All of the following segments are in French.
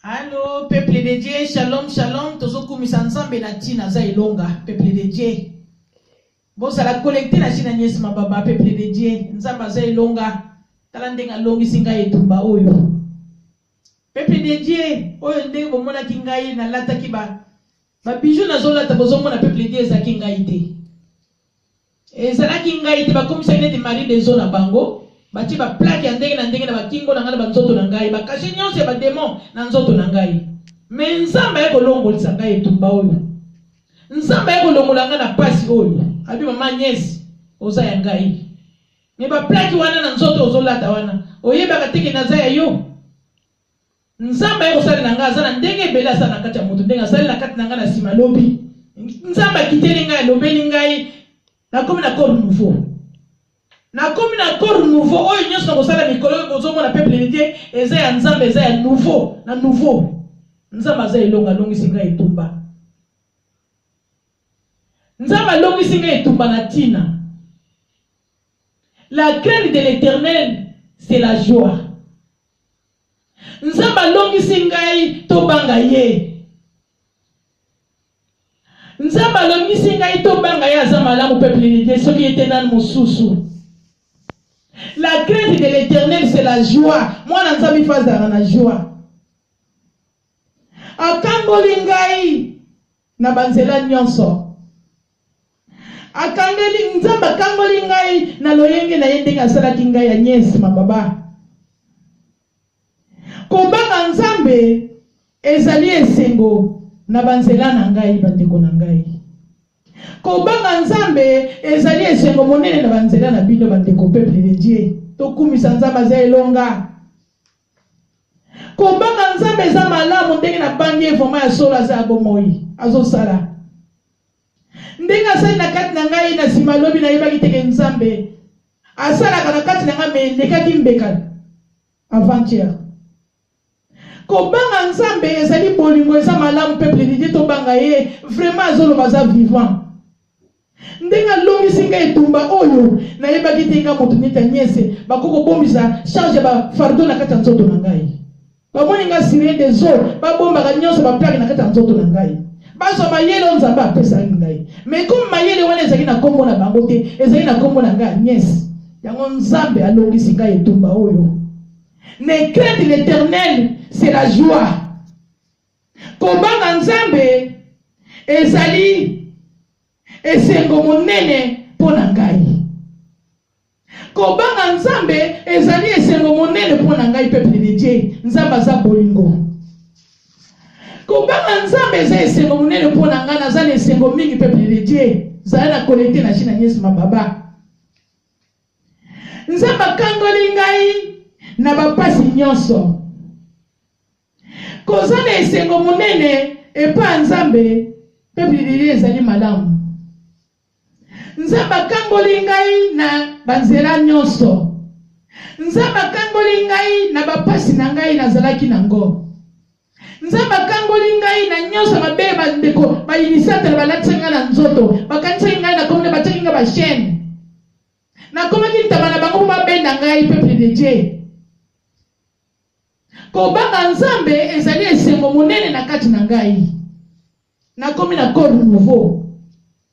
Allô, peuple de Dieu, shalom, shalom, tozoku misanzambe na tina za ilonga, peuple de Dieu. Bon, ça la collecté na china nyesi mababa, peuple de Dieu, nzamba za ilonga, talandenga longi singa etumba oyo. Peuple de Dieu, oyo ndenge bomona kingai na lata kiba. Ba bijou na zola tabozomo na peuple de Dieu za kingai te. Ezala kingai te ba komisa inete mari de zona bango. Bati ba plaque ya ndenge na ndenge na bakingo na ngana banzoto na ngai ba kashe nyonso ya ba démon na nzoto na ngai. Mais nzamba yako longolisa ngai etumba oyo. Nzamba yako longola ngana pasi oyo. Abi mama nyesi oza ya ngai. Mais ba plaque wana na nzoto ozolata wana. Oyeba katiki na za ya yo. Nzamba yako sala na ngai azana ndenge bela sana na kati ya moto ndenge sala na kati na ngai na sima lobi. Nzamba kiteli ngai lobeli ngai na komi na corps nouveau. Na komi na corps nouveau oyo nyonso kosala mikolo bozomo na peuple de Dieu eza ya nzambe eza ya nouveau na nouveau nzamba za ilonga longi singa etumba nzamba longi singa etumba na tina. La crainte de l'Éternel c'est la joie. Nzamba longi singa tobanga ye. Nzamba longi singa tobanga ye azama la mu peuple de Dieu soki etenani mosusu. La crainte de l'Éternel, c'est la joie. Moi, je ne sais pas faire la joie. Akangoli ngai na banzela nyonso. Akangeli nzamba kangoli ngai na loyenge na yende ngasala kingai ya nyesi mababa. Kobanga nzambe ezali esengo na banzela na ngai bandeko na ngai. Kobanga nzambe ezali esengo monene na banzela na bino bandeko peuple de Dieu. Tokumisa nzamba za elonga. Kobanga nzambe za malamu ndenge na bangi evoma ya sola za bomoi azosala. Ndenge asali na kati na ngai na sima lobi na yebaki teke nzambe asalaka na kati na ngai me lekaki mbeka avant-hier. Kobanga nzambe ezali bolingo eza malamu peuple de Dieu tobanga ye vraiment azoloba za vivant. Ndenga longi singa etumba oyo na yebaki tenga moto nita nyese bakoko bomisa charge ba fardeau na kati ya nzoto na ngai. Bamoni nga siré des eaux babomba ka nyonso ba plaque na kati ya nzoto na ngai. Baso mayele nzamba apesa ngai. Mais comme mayele wana ezali na kombo na bango te, ezali na kombo na ngai nyese. Yango nzambe alongi singa etumba oyo. Ne crainte l'Éternel, c'est la joie. Kobanga nzambe ezali esengo monene pona ngai. Kobanga nzambe ezali esengo monene pona ngai peuple de Dieu. Nzamba za bolingo. Kobanga nzambe ezali esengo monene pona ngai nazali esengo mingi peuple de Dieu. Zala na connecté na china nyesi mababa. Nzamba kangoli ngai na bapasi nyonso. Kozana esengo monene epa nzambe peuple de Dieu ezali malamu. Nzamba kangoli ngai na banzela nyonso. Nzamba kangoli ngai na bapasi na ngai nazalaki nango. Nzamba kangoli ngai na nyonso mabe bandeko ba initiateur balatsenga na nzoto bakanisa ngai na komune batenga ba chaîne. Na komaki ntabana bango mabe na ngai peuple de Dieu. Kobanga nzambe ezali esengo monene na kati na ngai. Na komi na corps nouveau.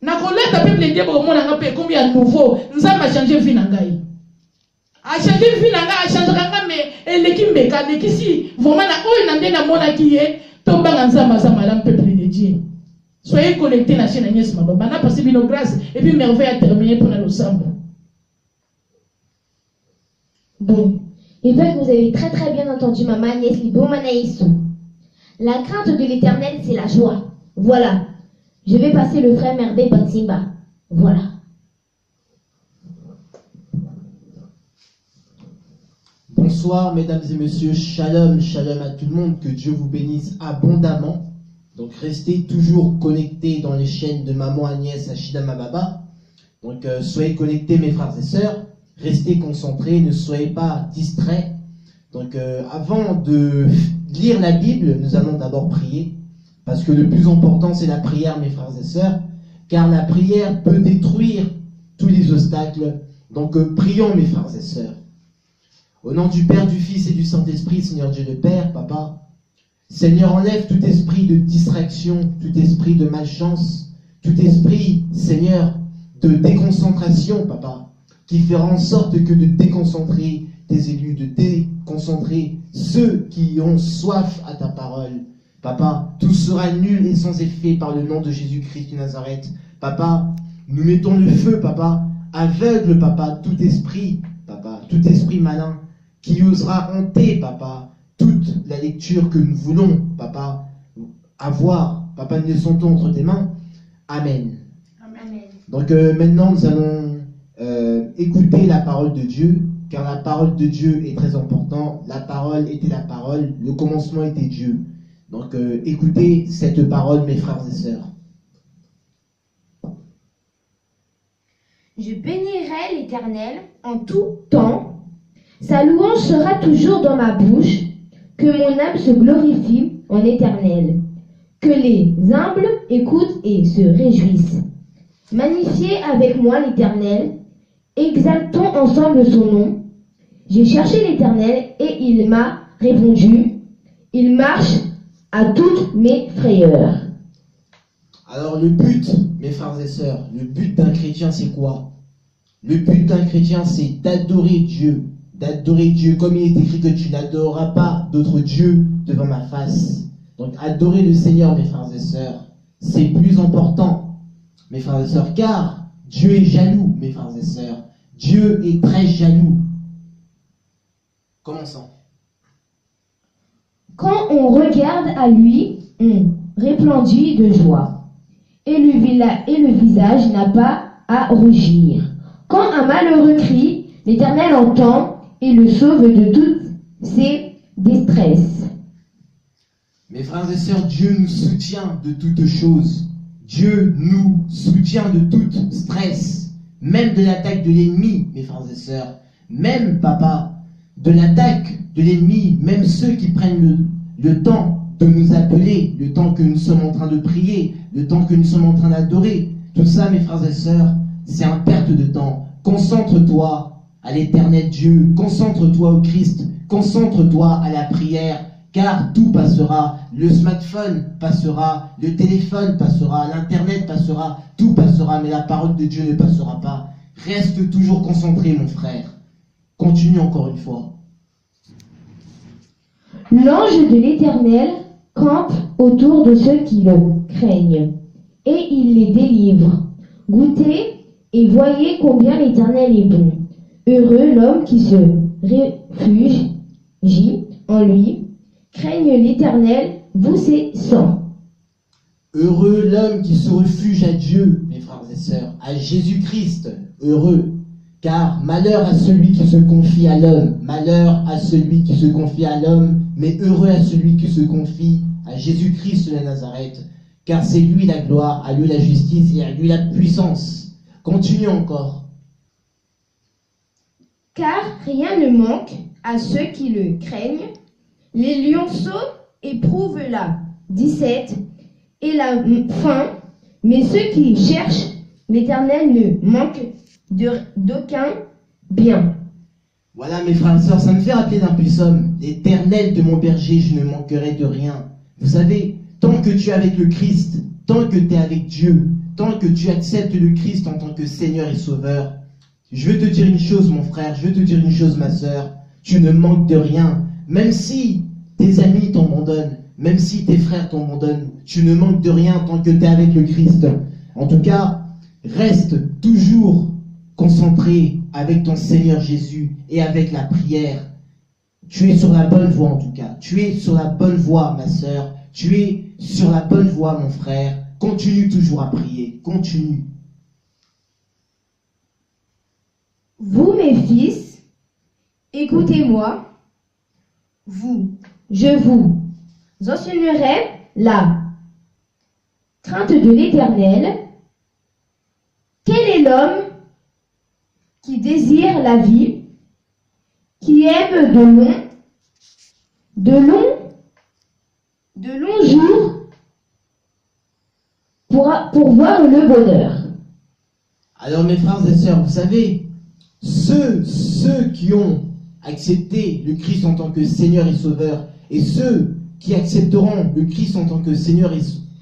Na koleta peuple de Dieu pour mona nga pe comme ya nouveau nzamba changer vie na ngai. A changer vie na ngai a changer nga me eleki mbeka nekisi vraiment na oyo na ndena mona kiye tombanga nzamba za malam peuple de Dieu. Soyez connectés na chaîne Agnès Mababa na passer bino grâce et puis merveille a terminé pour le samedi. Bon, et bien que vous avez très très bien entendu maman Agnès Libomanaïsou. La crainte de l'Éternel c'est la joie. Voilà. Je vais passer le frère Merveille Batsimba. Voilà. Bonsoir mesdames et messieurs, shalom, shalom à tout le monde, que Dieu vous bénisse abondamment. Donc restez toujours connectés dans les chaînes de Maman Agnès Achida Mababa. Donc soyez connectés mes frères et sœurs, restez concentrés, ne soyez pas distraits. Donc avant de lire la Bible, nous allons d'abord prier. Parce que le plus important, c'est la prière, mes frères et sœurs, car la prière peut détruire tous les obstacles. Donc, prions, mes frères et sœurs. Au nom du Père, du Fils et du Saint-Esprit, Seigneur Dieu le Père, Papa, Seigneur, enlève tout esprit de distraction, tout esprit de malchance, tout esprit, Seigneur, de déconcentration, Papa, qui fera en sorte que de déconcentrer tes élus, de déconcentrer ceux qui ont soif à ta parole. Papa, tout sera nul et sans effet par le nom de Jésus-Christ de Nazareth. Papa, nous mettons le feu, Papa, aveugle, Papa, tout esprit malin qui osera hanter, Papa, toute la lecture que nous voulons, Papa, avoir. Papa, nous laissons tout entre tes mains. Amen. Amen. Donc maintenant, nous allons écouter la parole de Dieu, car la parole de Dieu est très importante. La parole était la parole, le commencement était Dieu. Donc écoutez cette parole, mes frères et sœurs. Je bénirai l'Éternel en tout temps. Sa louange sera toujours dans ma bouche. Que mon âme se glorifie en Éternel. Que les humbles écoutent et se réjouissent. Magnifiez avec moi l'Éternel. Exaltons ensemble son nom. J'ai cherché l'Éternel et il m'a répondu. Il marche à toutes mes frayeurs. Alors le but, mes frères et sœurs, le but d'un chrétien, c'est quoi? Le but d'un chrétien, c'est d'adorer Dieu. D'adorer Dieu, comme il est écrit que tu n'adoreras pas d'autre Dieu devant ma face. Donc adorer le Seigneur, mes frères et sœurs, c'est plus important, mes frères et sœurs, car Dieu est jaloux, mes frères et sœurs. Dieu est très jaloux. Commençons. Quand on regarde à lui, on resplendit de joie, et le visage n'a pas à rougir. Quand un malheureux crie, l'Éternel entend et le sauve de toutes ses détresses. Mes frères et sœurs, Dieu nous soutient de toutes choses. Dieu nous soutient de tout stress, même de l'attaque de l'ennemi, mes frères et sœurs. Même, Papa, de l'attaque de l'ennemi, même ceux qui prennent le temps de nous appeler, le temps que nous sommes en train de prier, le temps que nous sommes en train d'adorer. Tout ça, mes frères et sœurs, c'est un perte de temps. Concentre-toi à l'Éternel Dieu, concentre-toi au Christ, concentre-toi à la prière, car tout passera. Le smartphone passera, le téléphone passera, l'Internet passera, tout passera, mais la parole de Dieu ne passera pas. Reste toujours concentré, mon frère. Continue encore une fois. L'ange de l'Éternel campe autour de ceux qui le craignent, et il les délivre. Goûtez et voyez combien l'Éternel est bon. Heureux l'homme qui se réfugie en lui. Craigne l'Éternel, vous ses saints. Heureux l'homme qui se refuge à Dieu, mes frères et sœurs, à Jésus-Christ. Heureux. Car malheur à celui qui se confie à l'homme, malheur à celui qui se confie à l'homme, mais heureux à celui qui se confie à Jésus-Christ de Nazareth. Car c'est lui la gloire, à lui la justice et à lui la puissance. Continue encore. Car rien ne manque à ceux qui le craignent. Les lionceaux éprouvent la disette et la faim, mais ceux qui cherchent l'Éternel ne manquent d'aucun bien. Voilà, mes frères et sœurs, ça me fait rappeler d'un psaume. L'Éternel de mon berger, je ne manquerai de rien. Vous savez, tant que tu es avec le Christ, tant que tu es avec Dieu, tant que tu acceptes le Christ en tant que Seigneur et Sauveur, je veux te dire une chose, mon frère, je veux te dire une chose, ma sœur, tu ne manques de rien. Même si tes amis t'abandonnent, même si tes frères t'abandonnent, tu ne manques de rien tant que tu es avec le Christ. En tout cas, reste toujours concentré avec ton Seigneur Jésus et avec la prière. Tu es sur la bonne voie en tout cas. Tu es sur la bonne voie, ma sœur. Tu es sur la bonne voie, mon frère. Continue toujours à prier. Continue. Vous, mes fils, écoutez-moi. Je vous enseignerai la crainte de l'Éternel. Quel est l'homme qui désire la vie, qui aime de longs jours pour voir le bonheur? Alors mes frères et sœurs, vous savez, ceux qui ont accepté le Christ en tant que Seigneur et Sauveur, et ceux qui accepteront le Christ en tant que Seigneur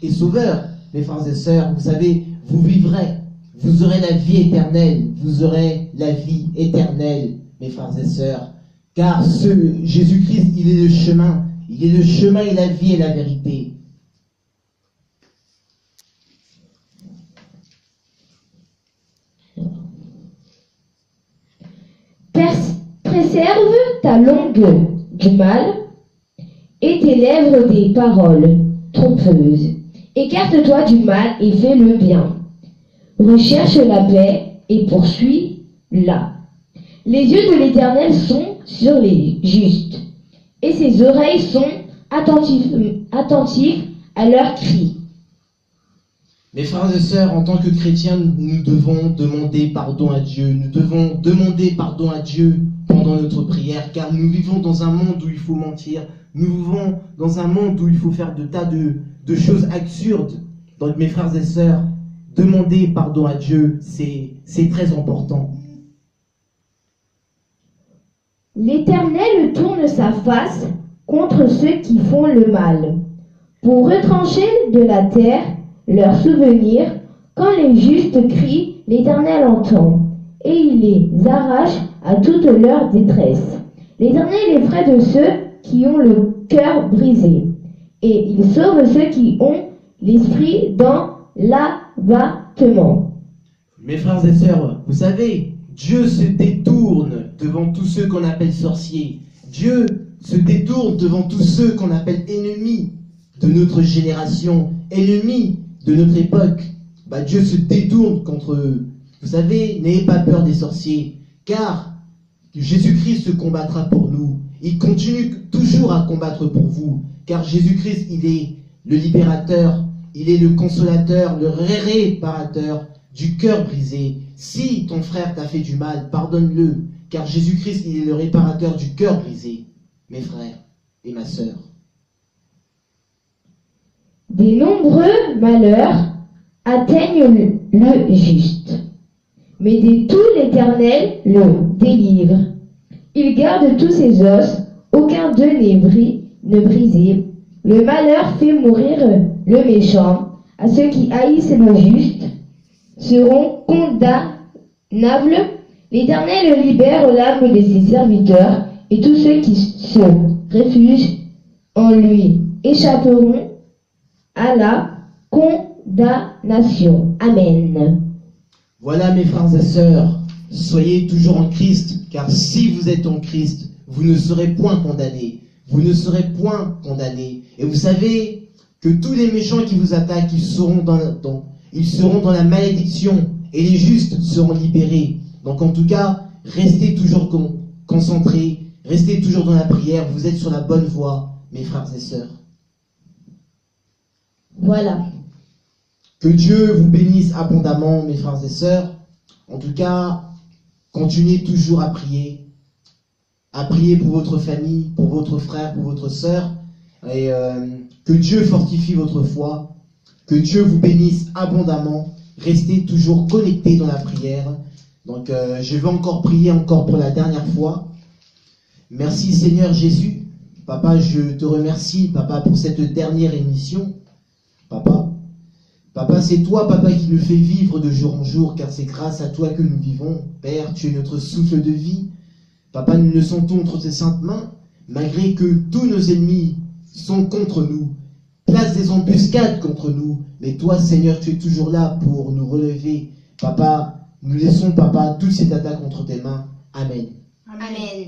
et Sauveur, mes frères et sœurs, vous savez, vous vivrez, vous aurez la vie éternelle, vous aurez la vie éternelle, mes frères et sœurs. Car Jésus-Christ, il est le chemin et la vie et la vérité. Préserve ta langue du mal et tes lèvres des paroles trompeuses. Écarte-toi du mal et fais le bien. Recherche la paix et poursuis-la. Les yeux de l'Éternel sont sur les justes, et ses oreilles sont attentives à leurs cris. Mes frères et sœurs, en tant que chrétiens, nous devons demander pardon à Dieu. Nous devons demander pardon à Dieu pendant notre prière, car nous vivons dans un monde où il faut mentir. Nous vivons dans un monde où il faut faire de tas de choses absurdes. Donc mes frères et sœurs, demander pardon à Dieu, c'est très important. L'Éternel tourne sa face contre ceux qui font le mal, pour retrancher de la terre leurs souvenirs. Quand les justes crient, l'Éternel entend, et il les arrache à toute leur détresse. L'Éternel est près de ceux qui ont le cœur brisé, et il sauve ceux qui ont l'esprit dans l'abattement. Mes frères et sœurs, vous savez, Dieu se détourne devant tous ceux qu'on appelle sorciers. Dieu se détourne devant tous ceux qu'on appelle ennemis de notre génération, ennemis de notre époque. Dieu se détourne contre eux. Vous savez, n'ayez pas peur des sorciers, car Jésus-Christ se combattra pour nous. Il continue toujours à combattre pour vous, car Jésus-Christ, il est le libérateur, il est le consolateur, le réparateur du cœur brisé. Si ton frère t'a fait du mal, pardonne-le, car Jésus-Christ, il est le réparateur du cœur brisé, mes frères et ma sœur. Des nombreux malheurs atteignent le juste, mais de tout l'Éternel le délivre. Il garde tous ses os, aucun d'eux n'est brisé. Le malheur fait mourir le méchant. À ceux qui haïssent le juste seront condamnables. L'Éternel libère l'âme de ses serviteurs, et tous ceux qui se réfugient en lui échapperont à la condamnation. Amen. Voilà mes frères et sœurs, soyez toujours en Christ, car si vous êtes en Christ, vous ne serez point condamnés. Vous ne serez point condamnés. Et vous savez que tous les méchants qui vous attaquent, ils seront dans la malédiction, et les justes seront libérés. Donc en tout cas, restez toujours concentrés, restez toujours dans la prière, vous êtes sur la bonne voie, mes frères et sœurs. Voilà. Que Dieu vous bénisse abondamment, mes frères et sœurs. En tout cas, continuez toujours à prier pour votre famille, pour votre frère, pour votre sœur, et que Dieu fortifie votre foi, que Dieu vous bénisse abondamment. Restez toujours connectés dans la prière. Donc, je vais encore prier pour la dernière fois. Merci Seigneur Jésus. Papa, je te remercie, Papa, pour cette dernière émission. Papa, c'est toi, Papa, qui nous fait vivre de jour en jour, car c'est grâce à toi que nous vivons. Père, tu es notre souffle de vie. Papa, nous le sentons entre tes saintes mains, malgré que tous nos ennemis sont contre nous, placent des embuscades contre nous. Mais toi, Seigneur, tu es toujours là pour nous relever. Papa, nous laissons, Papa, toutes ces attaques entre tes mains. Amen. Amen.